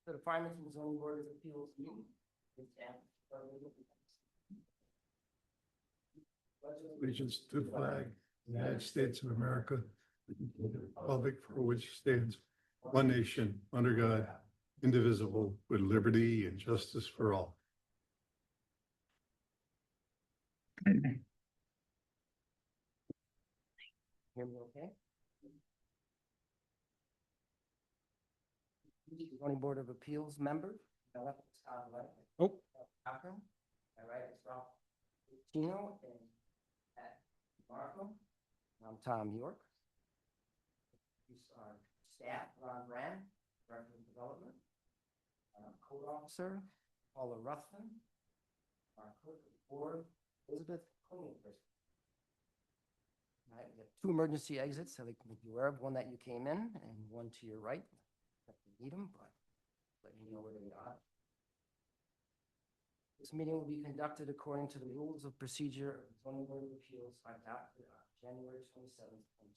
To the Farmington zoning board of appeals meeting. Allegiance to the flag, of the United States of America, the republic for which stands one nation, under God, indivisible, with liberty and justice for all. Hear me okay? Zoning board of appeals member. My left is Tom Lett. Oh. Cochran. My right is Ralph Chino and Pat Marco. I'm Tom York. These are staff, Ron Brand, Director of Development. Code Officer, Paula Ruthven. Our clerk of the board, Elizabeth Coney. All right, we have two emergency exits, so they can be aware of, one that you came in and one to your right. If you need them, but let you know where they are. This meeting will be conducted according to the rules of procedure of the Zoning Board of Appeals adopted on January 27th, 2020.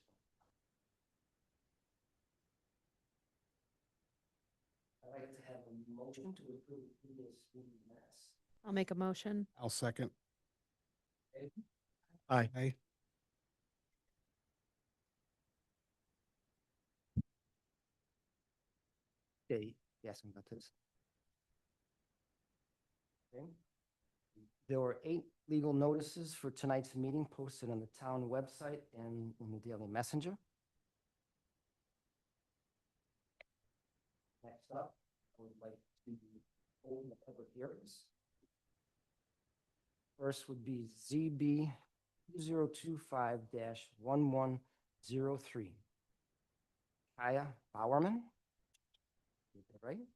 I'd like to have a motion to approve the previous meeting minutes. I'll make a motion. I'll second. Okay. Aye. Okay, yes, about this. Okay. There were 8 legal notices for tonight's meeting posted on the town website and in the Daily Messenger. Next up, I would like to open the public hearings. First would be ZB 2025-1103. Kaya Bowerman. Get that right?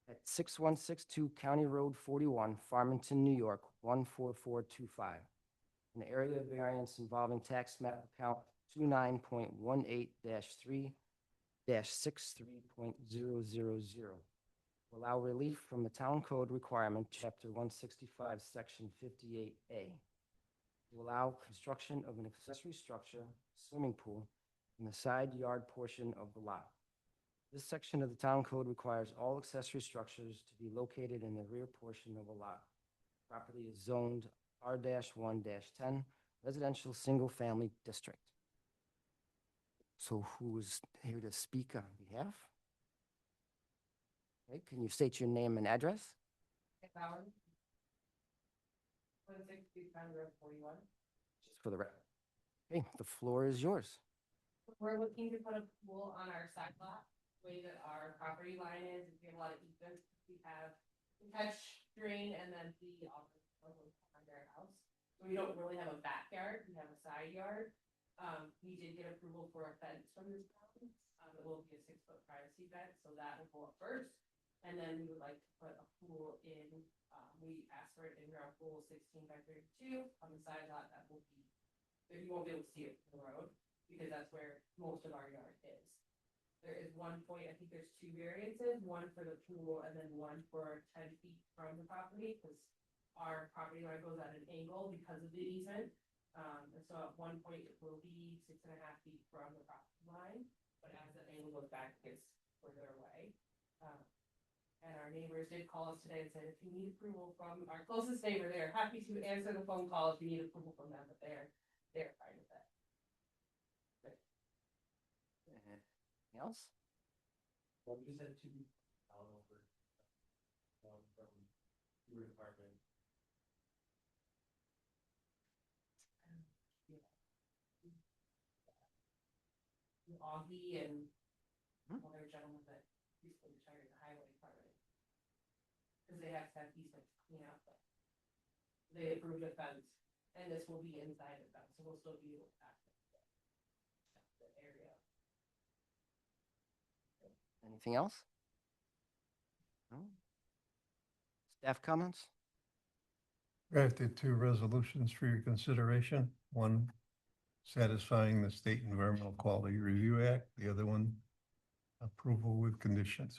At 6162 County Road 41, Farmington, New York, 14425. An area variance involving tax map account 29.18-3-63.000. Allow relief from the Town Code requirement, Chapter 165, Section 58A. To allow construction of an accessory structure, swimming pool, in the side yard portion of the lot. This section of the Town Code requires all accessory structures to be located in the rear portion of a lot. Property is zoned R-1-10, residential single-family district. So who is here to speak on behalf? Okay, can you state your name and address? Bauer. 160 County Road 41. Just for the record. Okay, the floor is yours. We're looking to put a pool on our side lot, the way that our property line is. We have a lot of easements. We have the catch drain and then the office under our house. So we don't really have a backyard. We have a side yard. We did get approval for a fence from this town. It will be a 6-foot privacy fence, so that will go up first. And then we would like to put a pool in. We asked for it in our pool 16 by 32 on the side lot. That will be, you won't be able to see it from the road because that's where most of our yard is. There is one point, I think there's 2 variances, one for the pool and then one for 10 feet from the property because our property line goes at an angle because of the easement. And so at one point it will be 6.5 feet from the property line, but as the angle goes back, it gets further away. And our neighbors did call us today and said, if you need approval from our closest neighbor, they're happy to answer the phone call if you need approval from them, but they're fine with that. Anything else? Well, we just had 2 out over from your department. Augie and other gentlemen that recently retired in the highway department. Because they have to have easements to clean out, but they approved a fence, and this will be inside the fence, so we'll still be able to access the area. Anything else? No? Staff comments? Drafted 2 resolutions for your consideration. One satisfying the State Environmental Quality Review Act. The other one, approval with conditions.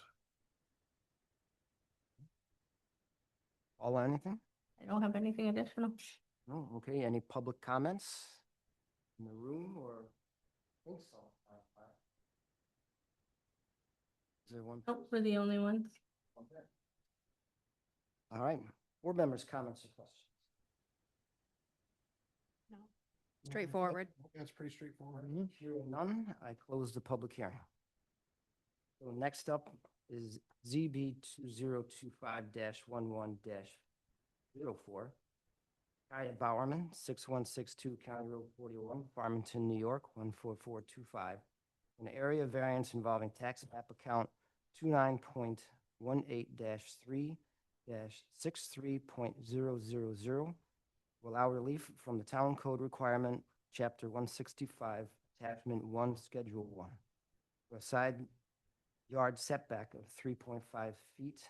All or anything? I don't have anything additional. No, okay, any public comments in the room or? I think so. Is there one? Nope, we're the only ones. Okay. All right, board members' comments or questions? Straightforward. That's pretty straightforward. Hearing none, I close the public hearing. So next up is ZB 2025-11-04. Kaya Bowerman, 6162 County Road 41, Farmington, New York, 14425. An area variance involving tax map account 29.18-3-63.000 will allow relief from the town code requirement, chapter 165, attachment 1, schedule 1. For a side yard setback of 3.5 feet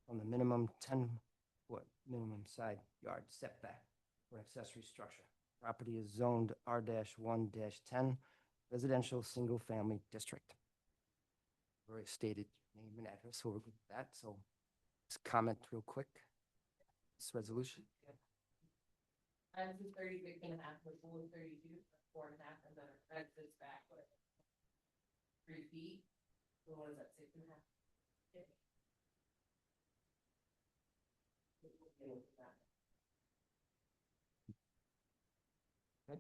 from the minimum 10-foot minimum side yard setback for an accessory structure. Property is zoned R-1-10 residential single-family district. Already stated name and address, so we're good with that. So just comment real quick. This resolution. This is 36.5, the pool is 32, 4.5, and then our fence is back, what? 3 feet. So what is that, 6.5? Yeah.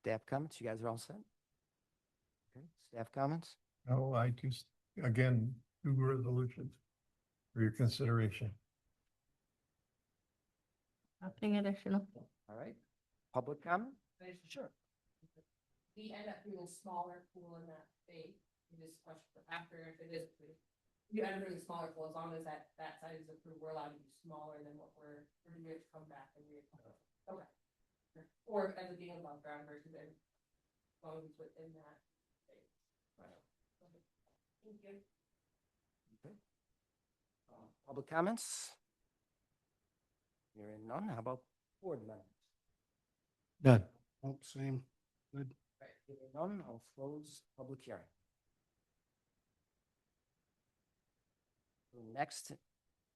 Staff comments, you guys are all set? Okay, staff comments? No, I just, again, two resolutions for your consideration. Nothing additional. All right, public comment? Sure. We end up doing a smaller pool in that space. We just question after if it is, you end up doing a smaller pool, as long as that size is approved, we're allowed to do smaller than what we're to come back and okay. Or as a being above ground versus as long as it's within that space. Right. Thank you. Okay. Public comments? Hearing none, how about board members? None. Oh, same. Good. Right, hearing none, I'll close public hearing. So next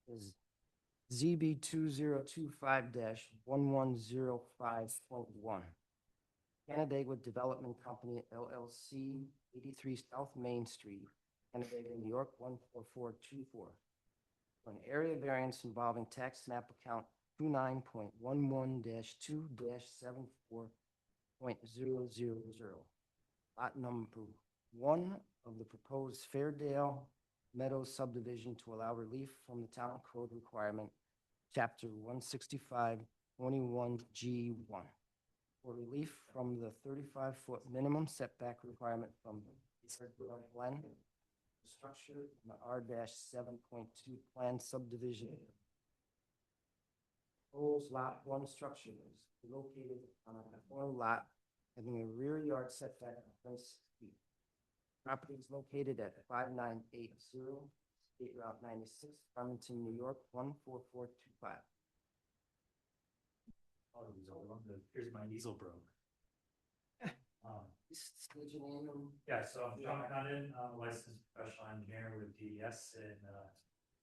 is ZB 2025-1105.1. Canandaigua Development Company LLC, 83 South Main Street, Canandaigua, New York, 14424. For an area variance involving tax map account 29.11-2-74.000. Lot number 1 of the proposed Fairdale Meadows subdivision to allow relief from the town code requirement, chapter 165-21G1. For relief from the 35-foot minimum setback requirement from the Glen structure in the R-7.2 plan subdivision. Proposed lot 1 structure is located on a corner lot having a rear yard setback of 26 feet. Property is located at 5980 State Route 96, Farmington, New York, 14425. Here's my easel broke. State your name and Yeah, so I'm John Condon, I'm a licensed professional engineer with DES in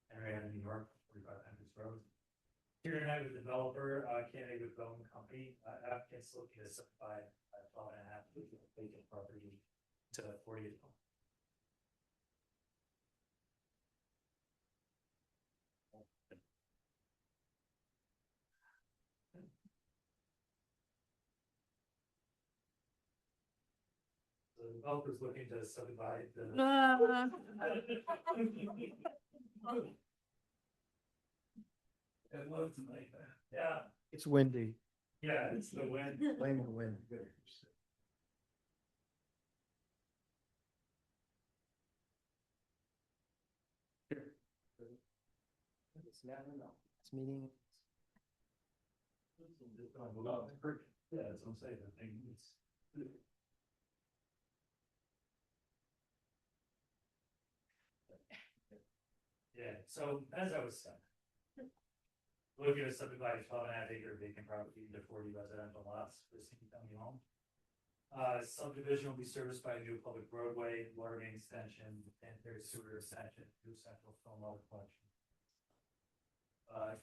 Henrietta, New York, 45 Hendricks Road. Here tonight with developer, Canandaigua Development Company, applicants looking to subdivide 12.5 vacant property to 48 homes. The developer's looking to subdivide the. It looks like that. Yeah, It's windy. yeah, it's the wind. Blame the wind. it's now or no. This meeting. Yeah, that's what I'm saying, I think it's. Yeah, so as I was saying. Looking to subdivide 12.5 acre vacant property into 40 residential lots for a single family home. Subdivision will be serviced by a new public roadway, water main extension, and there's sewer extension, new central stormwater collection.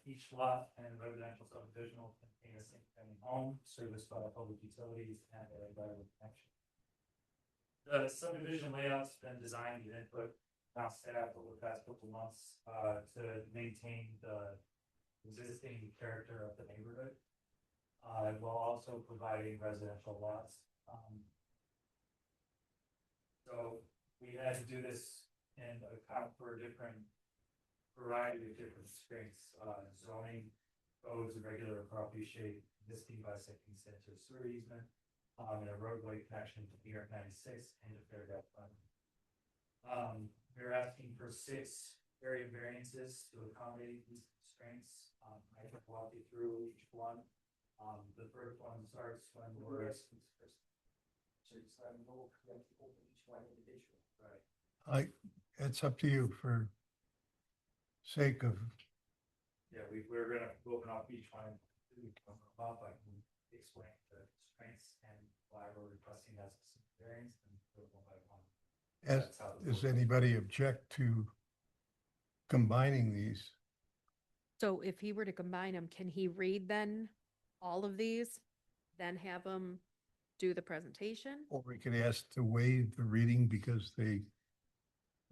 Each lot and residential subdivision will contain a single family home serviced by public utilities and a right of connection. The subdivision layout's been designed with input, now staff over the past couple months, to maintain the existing character of the neighborhood. While also providing residential lots. So we had to do this and account for a different variety of different constraints, zoning, codes, irregular property shape, existing bisecting sanitary sewer easement, and a roadway connection to New York 96 and to Fairfield Fund. We're asking for 6 area variances to accommodate these constraints. I can walk you through each one. The first one starts when we're. Right. It's up to you for sake of, Yeah, we're gonna open up each one. Up, I can explain the constraints and why we're requesting that specific variance and go one by one. as, That's how the does vote- anybody object to combining these? So if he were to combine them, can he read then all of these, then have them do the presentation? Or we could ask to waive the reading because they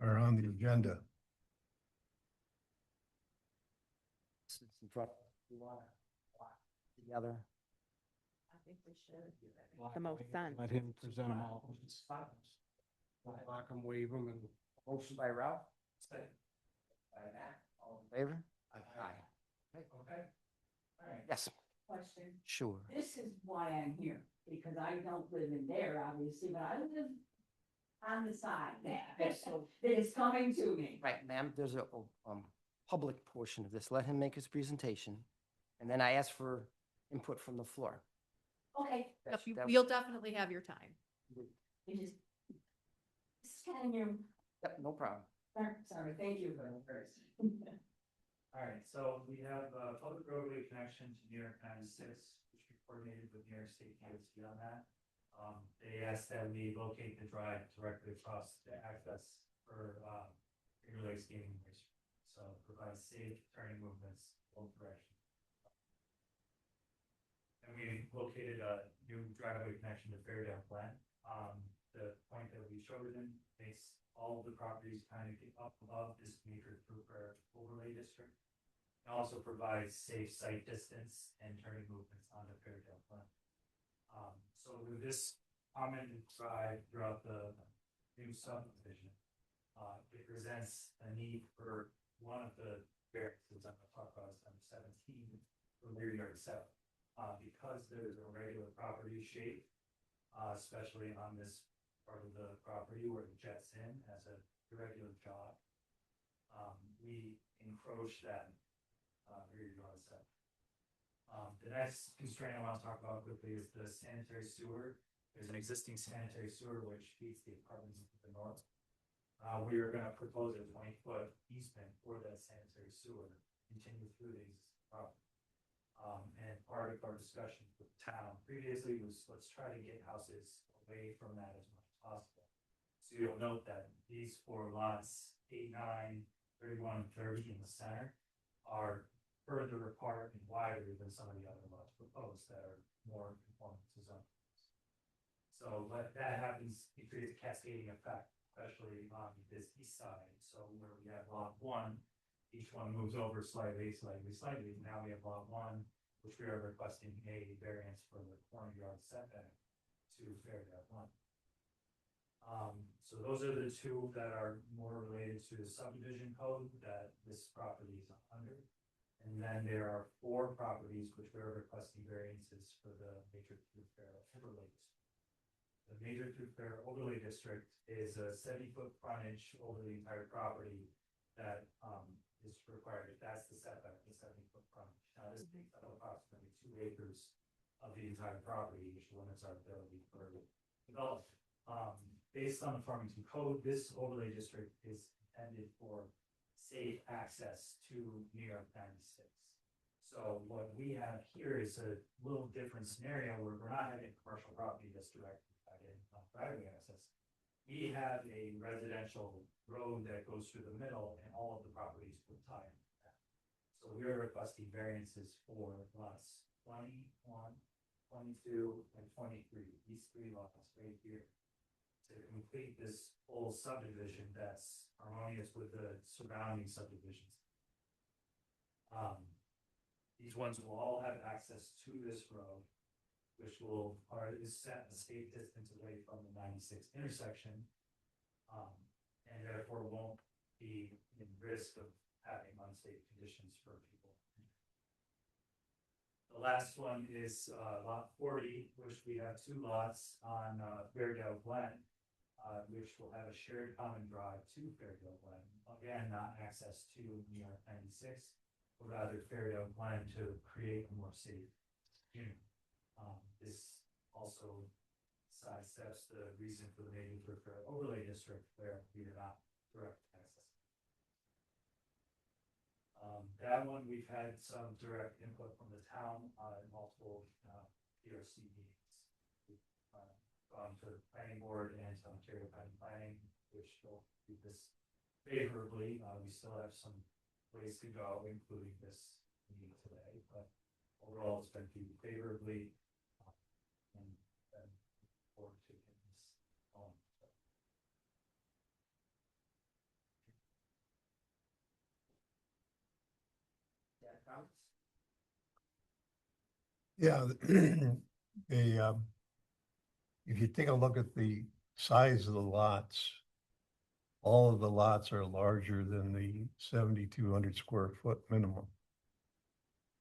are on the agenda. It's in front. You want to together? I think we should. The most sense. Let him present them all. Block them, waive them, and Motion by Ralph, Say, by Matt, all in favor? Aye. okay, all right. Yes, Question. sure. This is why I'm here, because I don't live in there, obviously, but I live on the side there. That is coming to me. Right, ma'am, there's a public portion of this. Let him make his presentation, and then I ask for input from the floor. Okay, That's- that- You'll definitely have your time. it is. This is kind of new. Yep, no problem. Sorry, thank you for first. All right, so we have a public roadway connection to New York 96, which we coordinated with New York State DOT on that. They asked that we locate the drive directly across the access for Finger Lakes Gaming Race. So provide safe turning movements both directions. And we located a new driveway connection to Fairdale Glen. The point that we showed them makes all of the properties kind of get up above this major thoroughfare overlay district. It also provides safe sight distance and turning movements onto Fairdale Glen. So with this common drive throughout the new subdivision, it presents a need for one of the variances I'm gonna talk about is number 17 for rear yard setback. Because there's a regular property shape, especially on this part of the property where it jets in as a irregular jog, we encroach that rear yard setback. The next constraint I want to talk about quickly is the sanitary sewer. There's an existing sanitary sewer which feeds the apartments to the north. We are gonna propose a 20-foot easement for that sanitary sewer, continue through these properties. And part of our discussion with the town previously was, let's try to get houses away from that as much as possible. So you'll note that these 4 lots, 8, 9, 31, and 30 in the center are further apart and wider than some of the other lots proposed that are more conforming to zone. So when that happens, it creates a cascading effect, especially on this east side. So where we have lot 1, each one moves over slightly. Now we have lot 1, which we are requesting a variance for the corner yard setback to Fairdale Glen. So those are the 2 that are more related to the subdivision code that this property is under. And then there are 4 properties which we are requesting variances for the major thoroughfare overlay district. The major thoroughfare overlay district is a 70-foot frontage over the entire property that is required. That's the setback, the 70-foot frontage. Now this takes up approximately 2 acres of the entire property, which limits our ability for development. Based on the Farmington code, this overlay district is intended for safe access to New York 96. So what we have here is a little different scenario where we're not having commercial property that's directly in driveway access. We have a residential road that goes through the middle and all of the properties would tie into that. So we are requesting variances for lots 21, 22, and 23, these 3 lots right here. to complete this whole subdivision that's harmonious with the surrounding subdivisions. These ones will all have access to this road, which is set a safe distance away from the 96 intersection. And therefore won't be in risk of having unsafe conditions for people. The last one is lot 40, which we have two lots on Fairdale Glen, which will have a shared common drive to Fairdale Glen. Again, not access to New York 96, but rather Fairdale Glen to create a more safe community. This also sidesteps the reason for the neighborhood overlay district where we are not direct access. That one, we've had some direct input from the town in multiple PRC meetings. We've gone to the planning board and to Ontario Planning, which will do this favorably. We still have some ways to go, including this meeting today, but overall it's been viewed favorably. And forward to getting this on. Yeah, comments? Yeah, if you take a look at the size of the lots, all of the lots are larger than the 7,200 square foot minimum.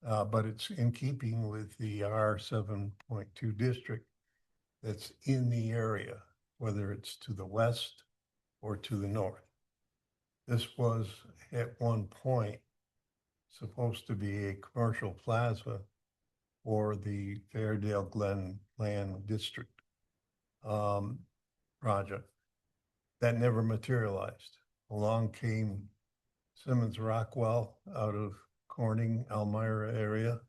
But it's in keeping with the R 7.2 district that's in the area, whether it's to the west or to the north. This was at one point supposed to be a commercial plaza for the Fairdale Glen Land District project. That never materialized. Along came Simmons Rockwell out of Corning, Elmira area.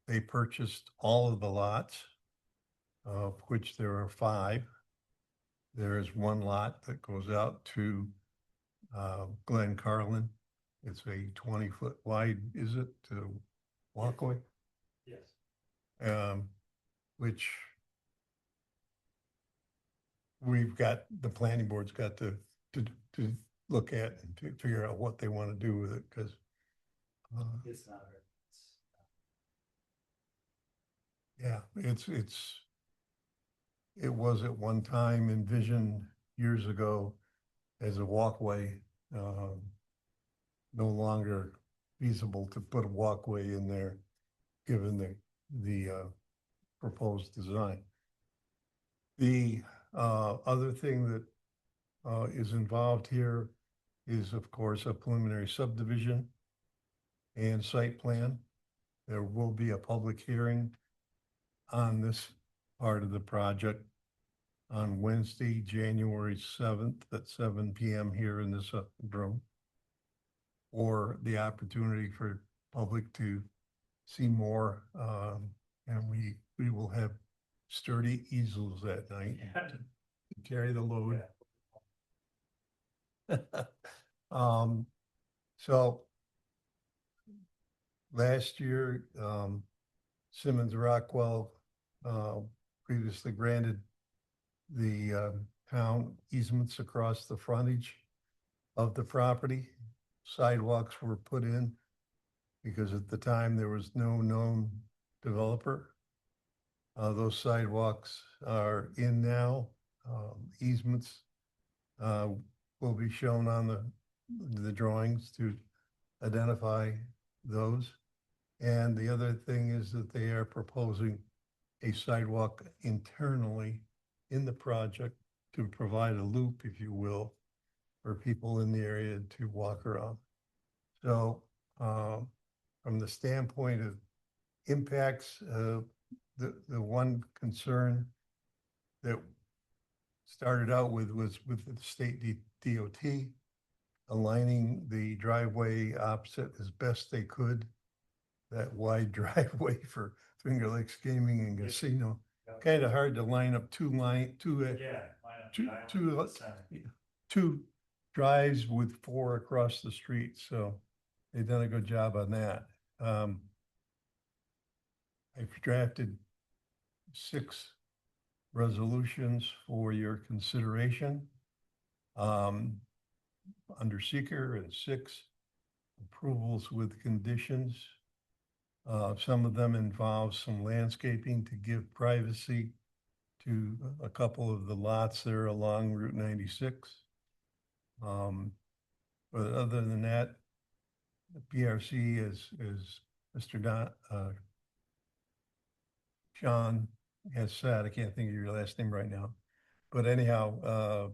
They purchased all of the lots, of which there are 5. There is one lot that goes out to Glen Carlin. It's a 20-foot wide, is it, walkway? Yes. Which we've got, the planning board's got to look at and to figure out what they want to do with it, because It's not. yeah, it was at one time envisioned years ago as a walkway, no longer feasible to put a walkway in there, given the proposed design. The other thing that is involved here is, of course, a preliminary subdivision and site plan. There will be a public hearing on this part of the project on Wednesday, January 7th at 7 p.m. here in this room, or the opportunity for public to see more. And we will have sturdy easels that night to carry the load. Yeah. So last year, Simmons Rockwell previously granted the town easements across the frontage of the property. Sidewalks were put in because at the time there was no known developer. Those sidewalks are in now. Easements will be shown on the drawings to identify those. And the other thing is that they are proposing a sidewalk internally in the project to provide a loop, if you will, for people in the area to walk around. So from the standpoint of impacts, the one concern that started out with was with the state DOT aligning the driveway opposite as best they could. That wide driveway for Finger Lakes Gaming and Casino, kind of hard to line up two drives with 4 across the street. So they've done a good job on that. I've drafted 6 resolutions for your consideration. Under seeker and 6 approvals with conditions. Some of them involve some landscaping to give privacy to a couple of the lots there along Route 96. But other than that, the PRC is Mr. Sean has said, I can't think of your last name right now. But anyhow,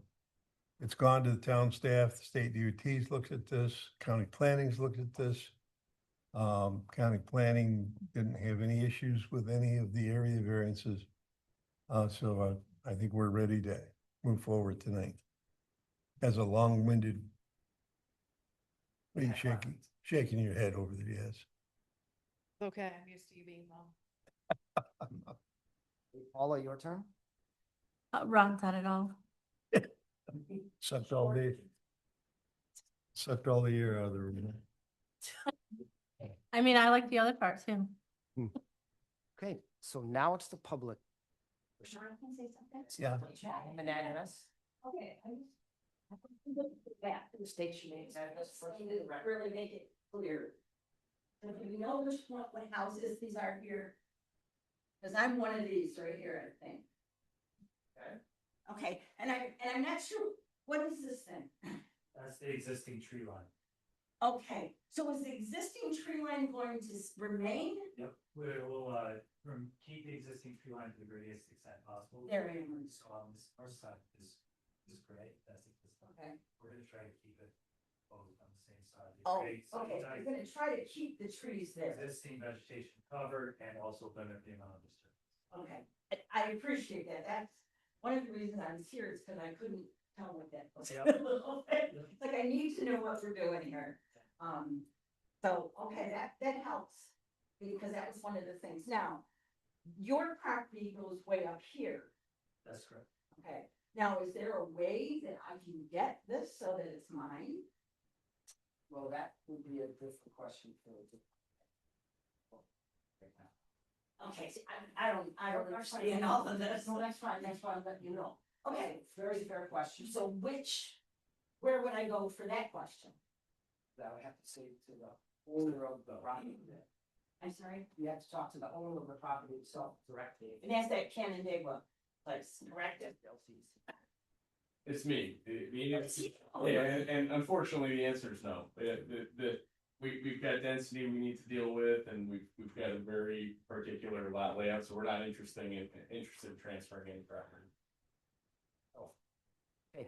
it's gone to the town staff, the state DOT's looked at this, county planning's looked at this. County planning didn't have any issues with any of the area variances. So I think we're ready to move forward tonight. As a long-winded, what are you shaking your head over there, yes? Okay, I'm used to you being long. Paula, your turn? Ron said it all. Sucked all the air out of the room. I mean, I like the other part too. Okay, so now it's the public. Sean, can I say something? Yeah. Name and address. Okay, back to the station names, really make it clear. If you know which one, what houses these are here. Cause I'm one of these right here, I think. Okay, and I'm not sure, what is this thing? That's the existing tree line. Okay, so is the existing tree line going to remain? Yep. We will, keep the existing tree line to the greatest extent possible. There it is. So on this north side is great, that's existing. Okay. We're gonna try to keep it both on the same side. The Oh, trees, okay, nice you're gonna try to keep the trees there. Existing vegetation covered and also limit the amount of disturbance. Okay, I appreciate that. That's one of the reasons I was here is because I couldn't tell what that was. Yep. It's like I need to know what we're doing here. So, okay, that helps because that was one of the things. Now, your property goes way up here. That's correct. Okay, now is there a way that I can get this so that it's mine? Well, that would be a different question for right now. Okay, see, I don't understand all of this. No, that's fine, that's why I'm letting you know. Okay, Very fair question. so where would I go for that question? That would have to say to the owner of the property. I'm sorry? You have to talk to the owner of the property itself directly. And that's that Canandaigua place, correct? It's me. I mean, It's you. yeah, and unfortunately, the answer is no. We've got density we need to deal with, and we've got a very particular lot layout, so we're not interested in transferring any property. Okay,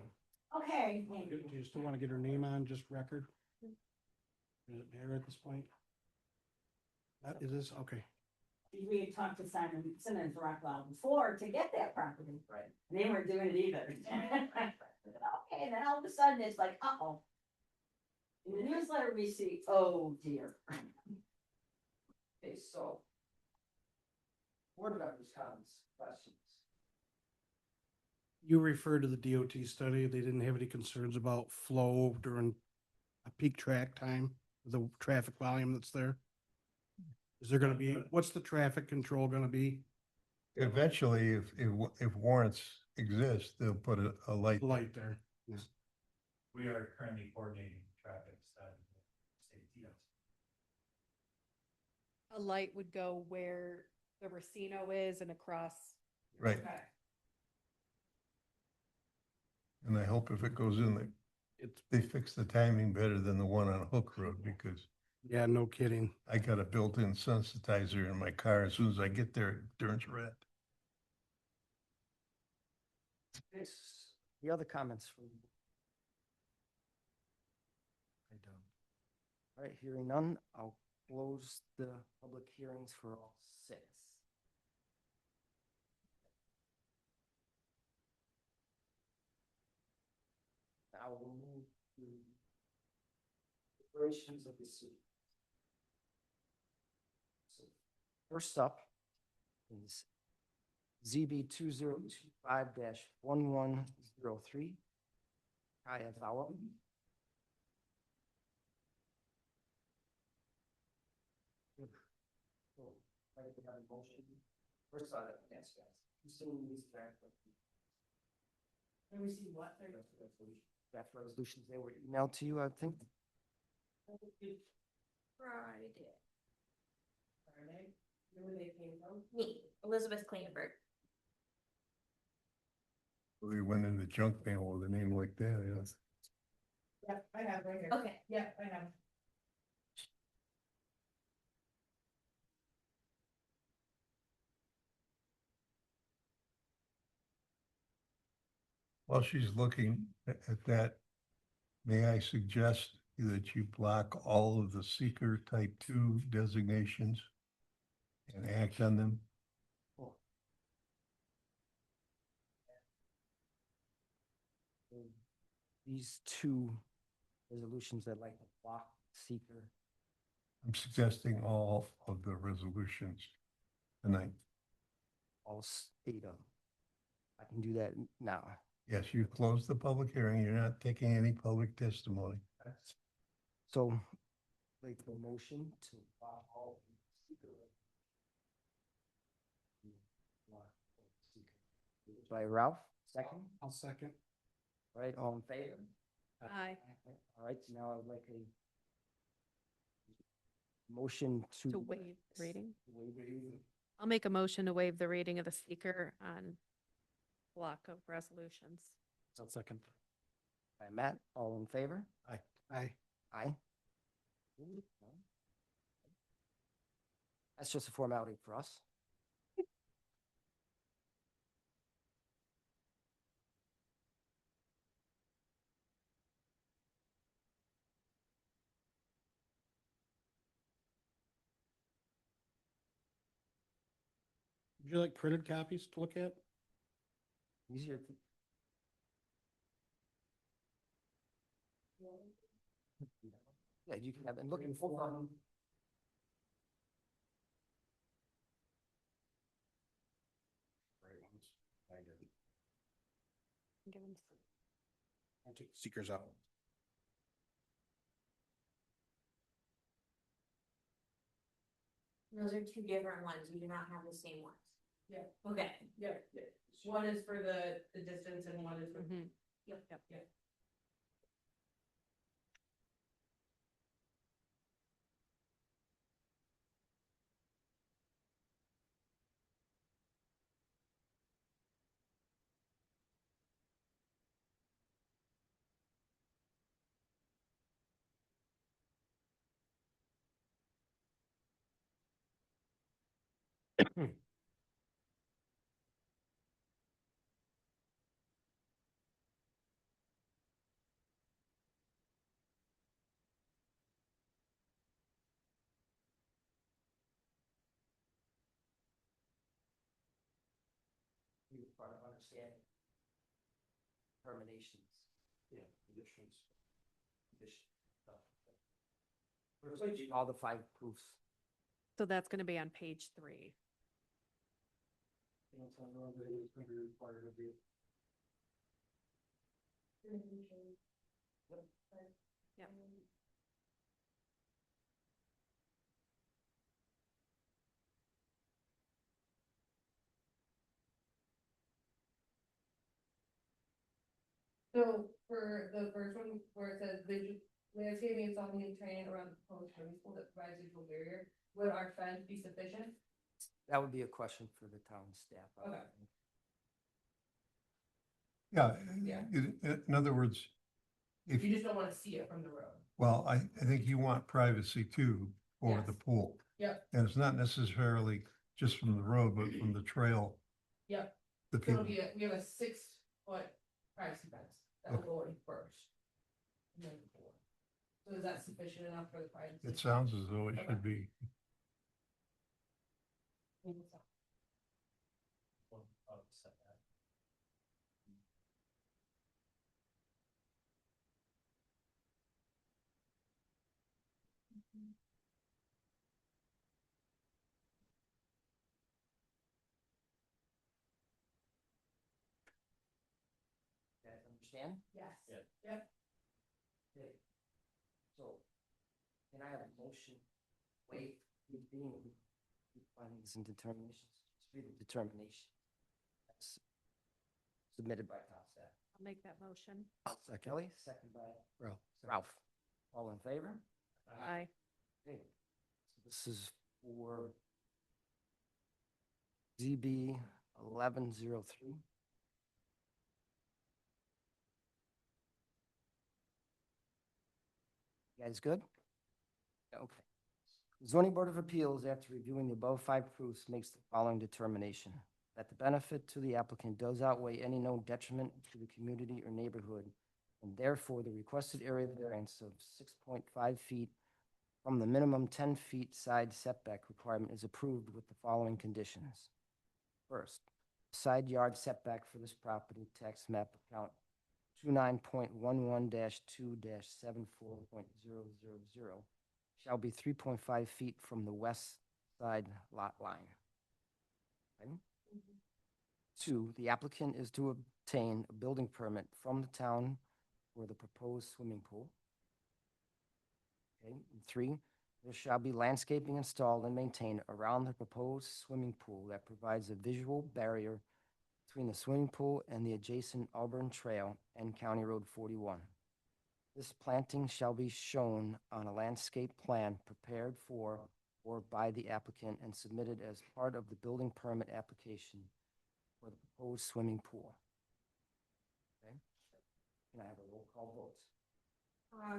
Okay. Do you still want to get her name on, just record? Is it there at this point? Is this, okay. We had talked to Simon Simmons Rockwell before to get that property. right. And they weren't doing it either. Okay, and then all of a sudden it's like, uh-oh. In the newsletter we see, oh dear. Okay, so. Board members' comments, questions? You referred to the DOT study. They didn't have any concerns about flow during a peak track time, the traffic volume that's there? Is there gonna be, what's the traffic control gonna be? Eventually, if warrants exist, they'll put a light. Light there. Yeah. We are currently coordinating traffic study with state DOT. A light would go where the Racino is and across. Right. And I hope if it goes in, they fix the timing better than the one on Hook Road, because Yeah, no kidding. I got a built-in sensitizer in my car. As soon as I get there, it turns red. The other comments from? I don't. All right, hearing none, I'll close the public hearings for all 6. Now we'll move to operations of the city. So first up is ZB 2025-1103. Kaya Zawa. So, I think we have a motion. First, yes, guys. And we see what? Draft resolutions, they were emailed to you, I think. Friday. Friday, where they came from? Me, Elizabeth Kleinberg. We went in the junk mail with a name like that, yes. Yeah, I have right here. Okay. Yeah, I have. While she's looking at that, may I suggest that you block all of the seeker type 2 designations and act on them? These two resolutions that like to block seeker. I'm suggesting all of the resolutions tonight. All eight of them. I can do that now. Yes, you closed the public hearing. You're not taking any public testimony. So, like the motion to block all seeker. By Ralph, second, I'll second. all right, all in favor? Aye. All right, so now I'd like a motion to. To waive reading. Waive reading. I'll make a motion to waive the reading of the seeker on block of resolutions. I'll second. By Matt, all in favor? Aye. Aye. That's just a formality for us. Would you like printed copies to look at? Easier. to- Yeah, you can have, and looking for. Give him- I'll take seekers out. Those are two different ones. You do not have the same ones. Yeah. Okay. Yeah, yeah. One is for the distance and one is for. Mhm. Yep. Yep. Yeah. Part of understanding. Terminations. Yeah, conditions. Condition. All the 5 proofs. So that's gonna be on page 3. Yep. So for the first one, where it says visual landscaping and something training around the proposed swimming pool that provides visual barrier, would our fence be sufficient? That would be a question for the town staff. I would Okay. think. Yeah, Yeah. in other words, if, You just don't wanna see it from the road. well, I think you want privacy too for the Yes. pool. Yep. And it's not necessarily just from the road, but from the trail. Yep. The So it'll people, be, we have a 6-foot privacy fence that will go in first. And then the pool. So is that sufficient enough for the privacy? it sounds as though it should be. You guys understand? Yes. Yeah. Yep. Okay. So, can I have a motion, waive, being findings and determinations, just read the determination. submitted by town staff. I'll make that motion. Kelly, second by Ralph. Ralph. All in favor? Aye. Okay. So this is for ZB 1103. You guys good? Okay. Zoning Board of Appeals, after reviewing the above five proofs, makes the following determination: that the benefit to the applicant does outweigh any known detriment to the community or neighborhood, and therefore the requested area variance of 6.5 feet from the minimum 10 feet side setback requirement is approved with the following conditions. First, side yard setback for this property, tax map account 29.11-2-74.000, shall be 3.5 feet from the west side lot line. Okay? 2, the applicant is to obtain a building permit from the town for the proposed swimming pool. Okay, and 3, there shall be landscaping installed and maintained around the proposed swimming pool that provides a visual barrier between the swimming pool and the adjacent Auburn Trail and County Road 41. This planting shall be shown on a landscape plan prepared for or by the applicant and submitted as part of the building permit application for the proposed swimming pool. Okay? Can I have a roll call vote?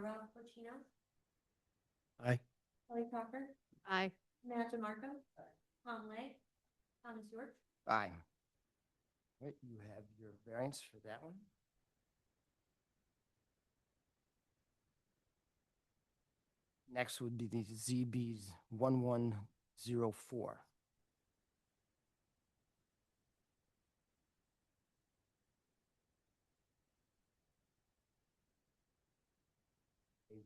Ralph Pacino, Aye. Kelly Crawford, Aye. Matt DeMarco, Tom Lay, Thomas York. Aye. Right, you have your variance for that one. Next would be the ZB's 1104.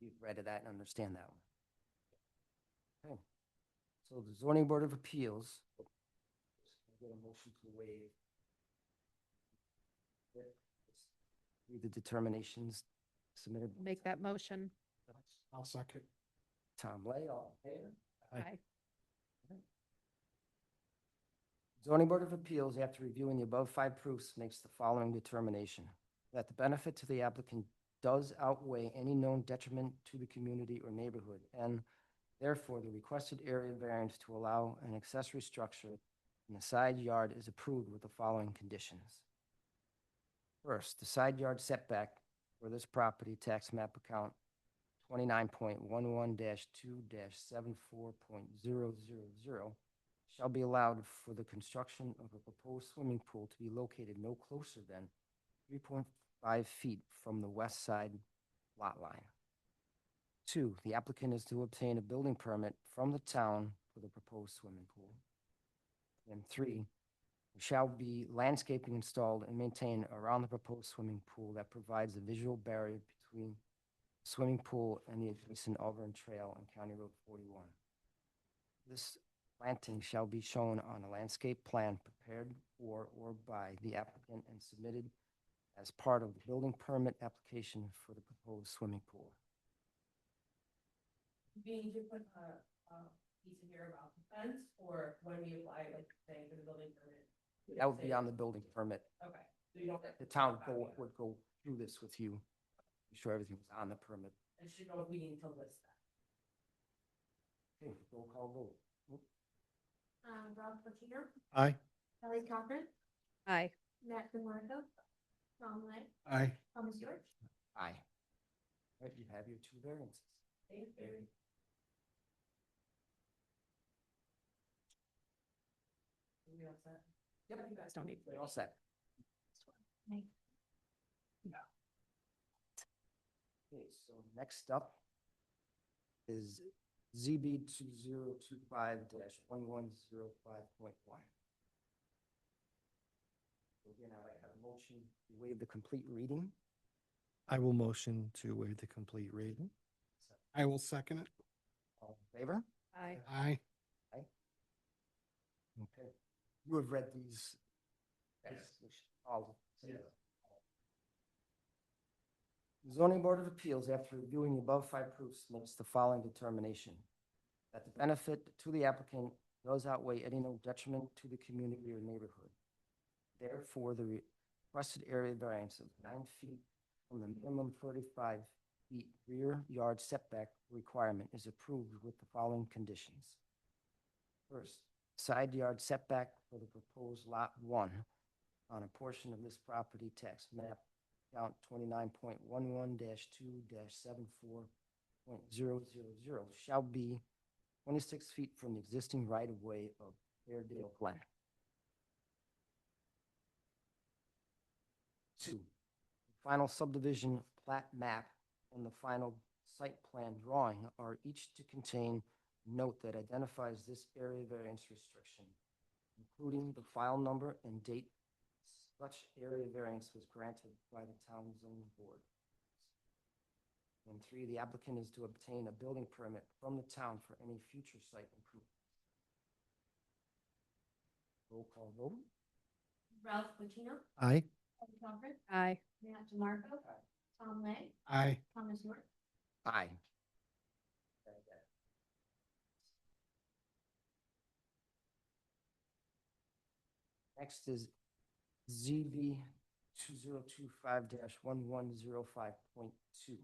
You've read that and understand that one. Okay. So the zoning board of appeals. Get a motion to waive. Read the determinations submitted. Make that motion. I'll second. Tom Lay, all in favor? Aye. Zoning Board of Appeals, after reviewing the above five proofs, makes the following determination: that the benefit to the applicant does outweigh any known detriment to the community or neighborhood, and therefore the requested area variance to allow an accessory structure in the side yard is approved with the following conditions. First, the side yard setback for this property, tax map account 29.11-2-74.000, shall be allowed for the construction of a proposed swimming pool to be located no closer than 3.5 feet from the west side lot line. 2, the applicant is to obtain a building permit from the town for the proposed swimming pool. And 3, there shall be landscaping installed and maintained around the proposed swimming pool that provides a visual barrier between the swimming pool and the adjacent Auburn Trail and County Road 41. This planting shall be shown on a landscape plan prepared for or by the applicant and submitted as part of the building permit application for the proposed swimming pool. Being to put a piece in here about the fence, or when we apply, like, saying for the building permit? That would be on the building permit. Okay, so you don't. The town would go through this with you, be sure everything was on the permit. I should know if we need to list that. Okay, roll call vote. Ralph Pacino, Aye. Kelly Crawford, Aye. Matt DeMarco, Tom Lay, Aye. Thomas York. Aye. All right, you have your 2 variances. Thank you. We all set? Yep. You guys don't need. You're all set. Nice. Okay, so next up is ZB 2025-1105.1. Again, I have a motion to waive the complete reading. I will motion to waive the complete reading. I will second it. All in favor? Aye. Aye. Okay. You have read these. Yes. All. Zoning Board of Appeals, after reviewing the above five proofs, makes the following determination: that the benefit to the applicant does outweigh any known detriment to the community or neighborhood. Therefore, the requested area variance of 9 feet from the minimum 35 feet rear yard setback requirement is approved with the following conditions. First, side yard setback for the proposed lot 1 on a portion of this property tax map count 29.11-2-74.000 shall be 26 feet from the existing right-of-way of Airedale Glen. 2, final subdivision plat map and the final site plan drawing are each to contain a note that identifies this area variance restriction, including the file number and date such area variance was granted by the town zoning board. And 3, the applicant is to obtain a building permit from the town for any future site improvement. Roll call vote. Ralph Pacino, Aye. Kelly Cochran, Aye. Matt DeMarco, Tom Lang, Aye. Thomas York. Aye. Next is ZB 2025-1105.2.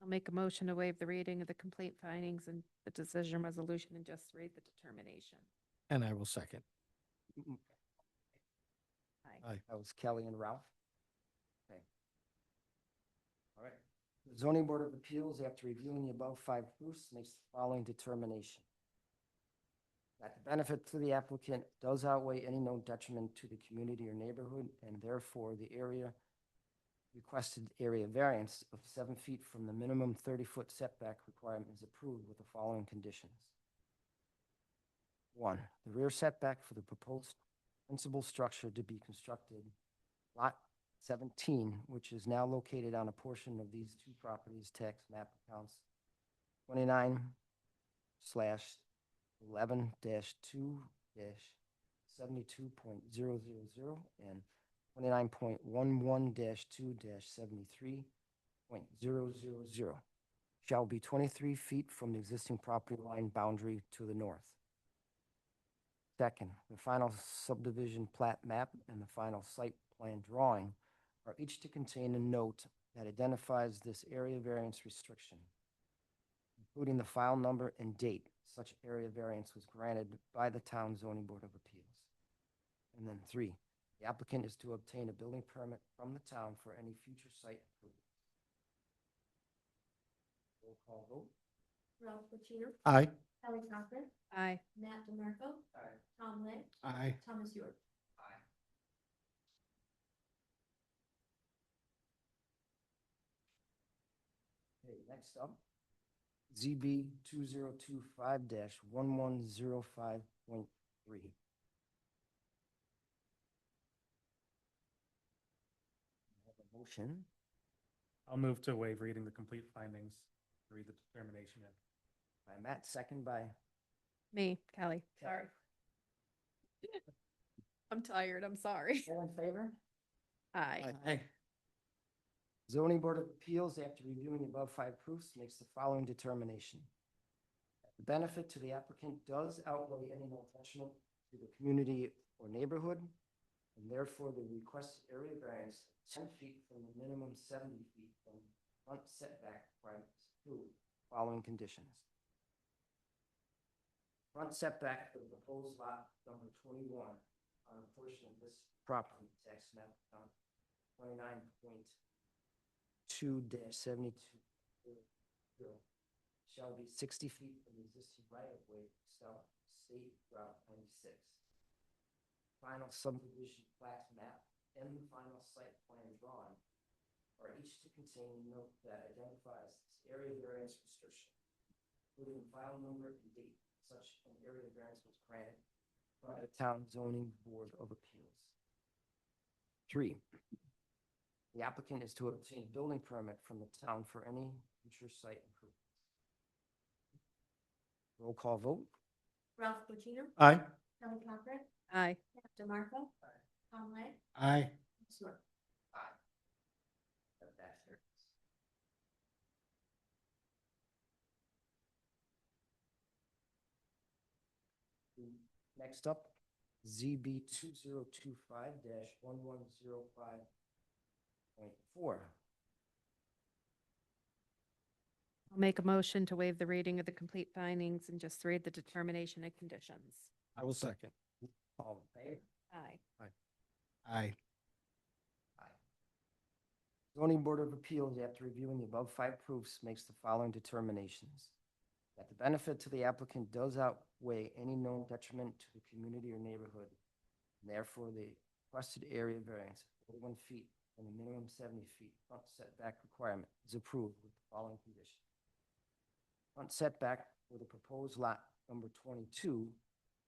I'll make a motion to waive the reading of the complete findings and the decision resolution and just read the determination. And I will second. Aye. Aye. That was Kelly and Ralph. Okay. All right. The zoning board of appeals, after reviewing the above 5 proofs, makes the following determination. That the benefit to the applicant does outweigh any known detriment to the community or neighborhood, and therefore the requested area variance of 7 feet from the minimum 30-foot setback requirement is approved with the following conditions. 1, the rear setback for the proposed principal structure to be constructed, lot 17, which is now located on a portion of these 2 properties tax map accounts 29/2-72.000 and 29.11-2-73.000 shall be 23 feet from the existing property line boundary to the north. Second, the final subdivision plat map and the final site plan drawing are each to contain a note that identifies this area variance restriction, including the file number and date such area variance was granted by the town zoning board of appeals. And then 3, the applicant is to obtain a building permit from the town for any future site improvement. Roll call vote. Ralph Pacino, Aye. Kelly Cochran, Aye. Matt DeMarco, Aye. Tom Lang, Aye. Thomas York. Aye. Okay, next up, ZB 2025-1105.3. Have a motion. I'll move to waive reading the complete findings, read the determination in. By Matt, second by Me, Kelly. Kelly. Sorry. I'm tired. I'm sorry. All in favor? Aye. Aye. Zoning Board of Appeals, after reviewing the above 5 proofs, makes the following determination. The benefit to the applicant does outweigh any known detriment to the community or neighborhood, and therefore the requested area variance 10 feet from the minimum 70 feet from front setback requirements approved, following conditions. Front setback for the proposed lot number 21 on a portion of this property tax map count 29.2-72 shall be 60 feet from the existing right-of-way south State Route 96. Final subdivision plat map and the final site plan drawing are each to contain a note that identifies this area variance restriction, including file number and date such an area variance was granted by the town zoning board of appeals. 3, the applicant is to obtain a building permit from the town for any future site improvements. Roll call vote. Ralph Pacino, Aye. Kelly Cochran, Aye. Matt DeMarco, Tom Lang, Aye. Thomas York. Aye. That's it. Next up, ZB 2025-1105.4. I'll make a motion to waive the reading of the complete findings and just read the determination and conditions. I will second. All in favor? Aye. Aye. Zoning Board of Appeals, after reviewing the above five proofs, makes the following determinations. That the benefit to the applicant does outweigh any known detriment to the community or neighborhood. And therefore, the requested area variance of 41 feet and a minimum 70 feet front setback requirement is approved with the following condition. Front setback for the proposed lot number 22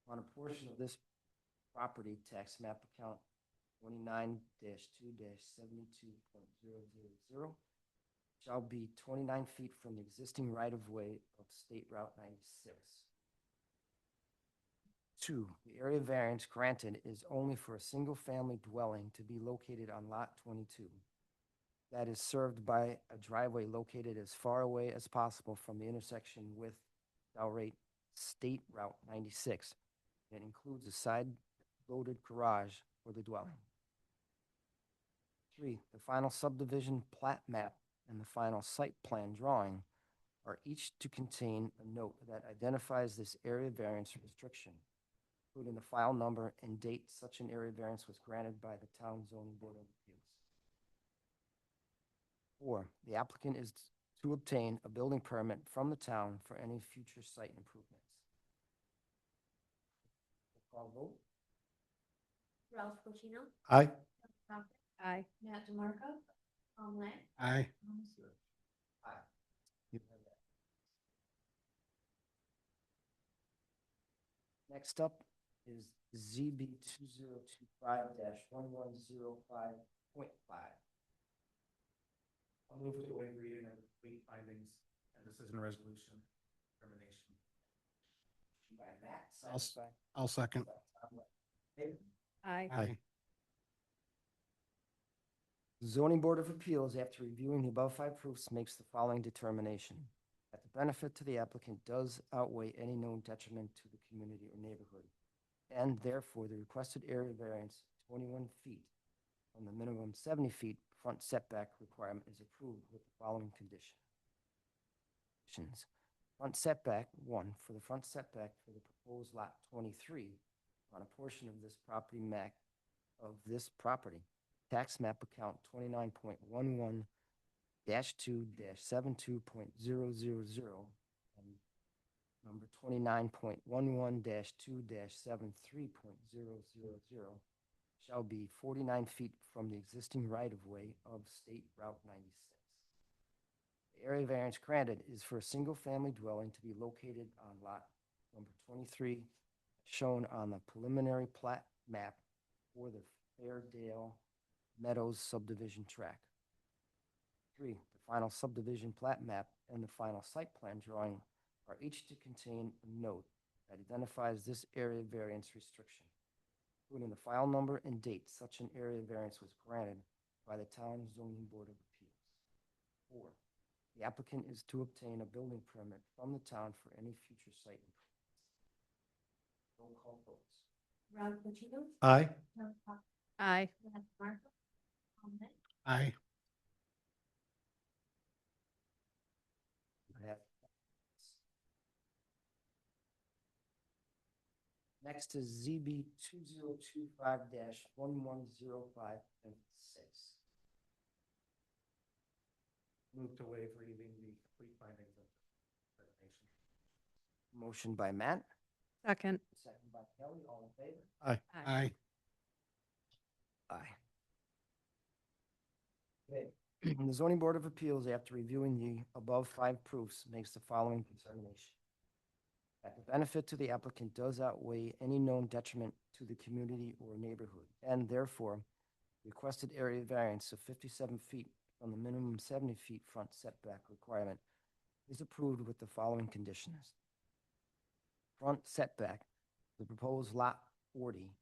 on a portion of this property tax map account 29-2-72.000 shall be 29 feet from the existing right-of-way of State Route 96. 2, the area variance granted is only for a single-family dwelling to be located on Lot 22. That is served by a driveway located as far away as possible from the intersection with State Route 96. It includes a side-loaded garage for the dwelling. 3, the final subdivision plat map and the final site plan drawing are each to contain a note that identifies this area variance restriction, including the file number and date such an area variance was granted by the Town Zoning Board of Appeals. 4, the applicant is to obtain a building permit from the town for any future site improvements. Roll call vote. Ralph Pacino, Aye. Doug Crockett, Aye. Matt DeMarco, Tom Lang, Aye. Tom Stewart. Aye. You have that. Next up is ZB 2025-1105.5. I'll move to waive reading of the complete findings and decision resolution determination. By Matt, I'll second I'll second. by Tom. Favor? Aye. Aye. Zoning Board of Appeals, after reviewing the above five proofs, makes the following determination. That the benefit to the applicant does outweigh any known detriment to the community or neighborhood. And therefore, the requested area variance, 21 feet from the minimum 70 feet front setback requirement is approved with the following conditions. Front setback, 1, for the front setback for the proposed lot 23 on a portion of this property map of this property. Tax map account 29.11-2-72.000 and number 29.11-2-73.000 shall be 49 feet from the existing right-of-way of State Route 96. The area variance granted is for a single-family dwelling to be located on lot number 23, shown on the preliminary plat map for the Fairdale Meadows subdivision tract. 3, the final subdivision plat map and the final site plan drawing are each to contain a note that identifies this area variance restriction, including the file number and date such an area variance was granted by the Town Zoning Board of Appeals. 4, the applicant is to obtain a building permit from the town for any future site improvements. Roll call votes. Ralph Pacino, Aye. Doug Crockett, Aye. Matt DeMarco, Tom Lang, Aye. I have- Next is ZB 2025-1105.6. Move to waive reading the complete findings of determination. Motion by Matt, Second. second by Kelly, all in favor? Aye. Aye. Aye. Okay. The Zoning Board of Appeals, after reviewing the above five proofs, makes the following determination. That the benefit to the applicant does outweigh any known detriment to the community or neighborhood, and therefore, requested area variance of 57 feet from the minimum 70 feet front setback requirement is approved with the following conditions. Front setback, the proposed lot 40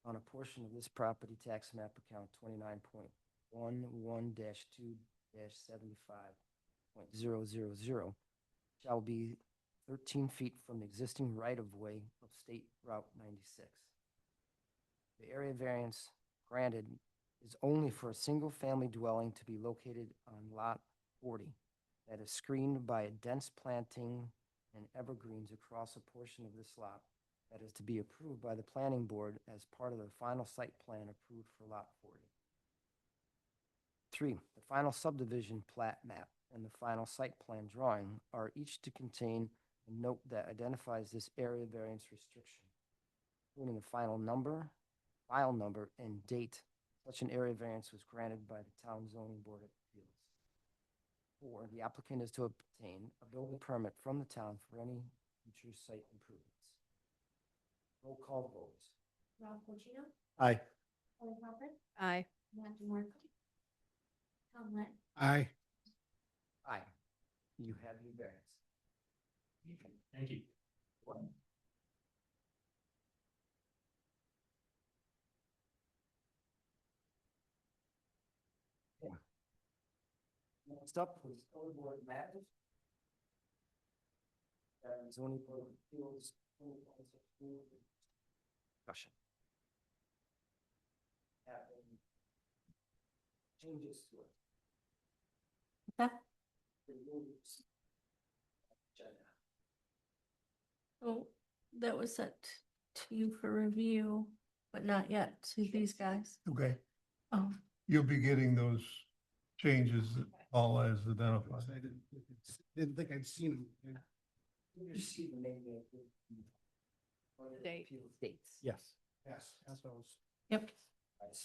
on a portion of this property tax map account 29.11-2-75.000 shall be 13 feet from the existing right-of-way of State Route 96. The area variance granted is only for a single-family dwelling to be located on Lot 40 that is screened by a dense planting and evergreens across a portion of this lot that is to be approved by the planning board as part of the final site plan approved for Lot 40. 3, the final subdivision plat map and the final site plan drawing are each to contain a note that identifies this area variance restriction, including the final number, file number, and date such an area variance was granted by the town zoning board of appeals. 4, the applicant is to obtain a building permit from the town for any future site improvements. Roll call vote. Ralph Pacino, Aye. Kelly Crawford, Aye. Matthew Markham, Tom Lynn, Aye. Aye. You have your variance. Thank you. Next up was Code Board matters. Zoning Board of Appeals. Discussion. Having changes to it. Okay. Removes agenda. Oh, that was sent to you for review, but not yet to these guys. Okay, Oh, you'll be getting those changes all as identified. I didn't think I'd seen them. You see the name of the Date. appeals dates. Yes. Yes, that's what I was. yep.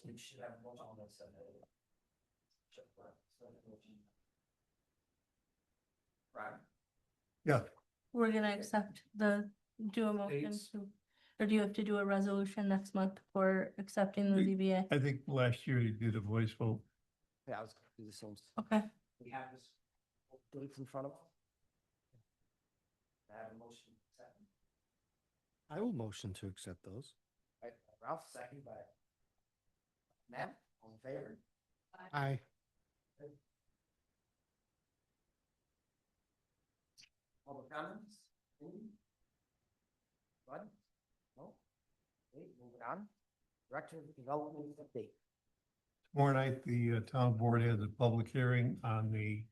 We should have one on this. Right. Yeah, We're gonna accept do a motion Dates. to, or do you have to do a resolution next month for accepting the We- ZBA? I think last year you did a voice vote. Yeah, I was gonna do the same. Okay, We have this dates in front of us. I have a motion. Second. I will motion to accept those. Right, Ralph, second by Matt, all in favor? Aye. Public comments? Any? Bud? No? Okay, moving on. Director of Development update. Tomorrow night, the town board has a public hearing on the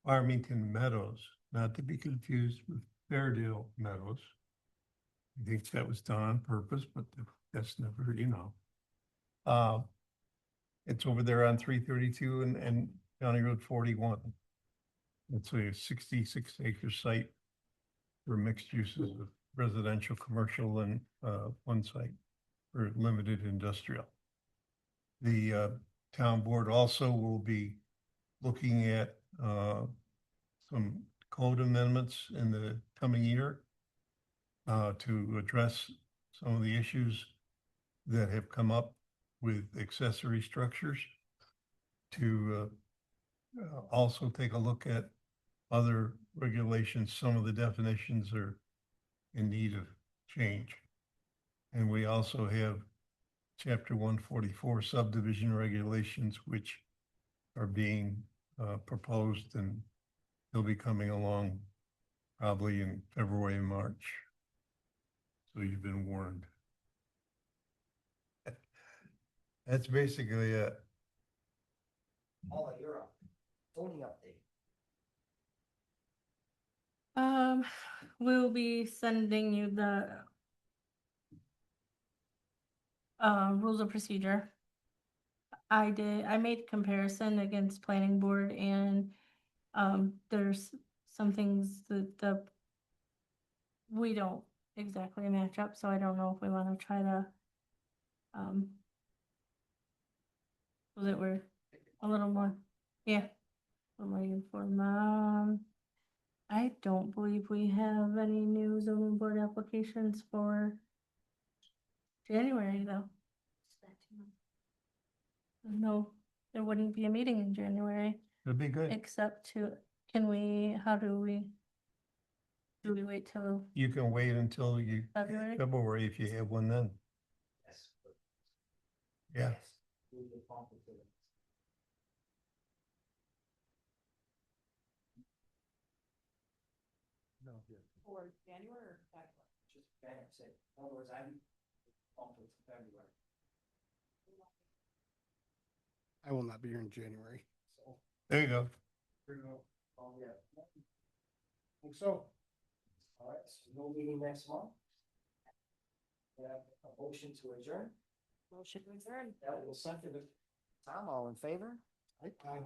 Farmington Meadows, not to be confused with Fairdale Meadows. I think that was done on purpose, but that's never, it's over there on 332 and County Road 41. It's a 66-acre site for mixed uses of residential, commercial, and one site for limited industrial. The town board also will be looking at some code amendments in the coming year to address some of the issues that have come up with accessory structures, to also take a look at other regulations. Some of the definitions are in need of change. And we also have Chapter 144 subdivision regulations, which are being proposed, and they'll be coming along probably in February and March. So you've been warned. That's basically it. Paula, you're up. Zoning update. We'll be sending you the rules of procedure. I made comparison against planning board, and there's some things that we don't exactly match up, so I don't know if we wanna try to so that we're a little more, yeah, I'm waiting for I don't believe we have any new zoning board applications for January, though. No, there wouldn't be a meeting in January, It'll be good. except do we wait till You can wait until February? February if you have one then. Yes. Yeah. No, For January or February? just say, in other words, I will not be here in January, so. There you go. Oh, yeah. Think so. All right, so no meeting next month. We have a motion to adjourn. Motion to adjourn. That will second it. Tom, all in favor? Aye.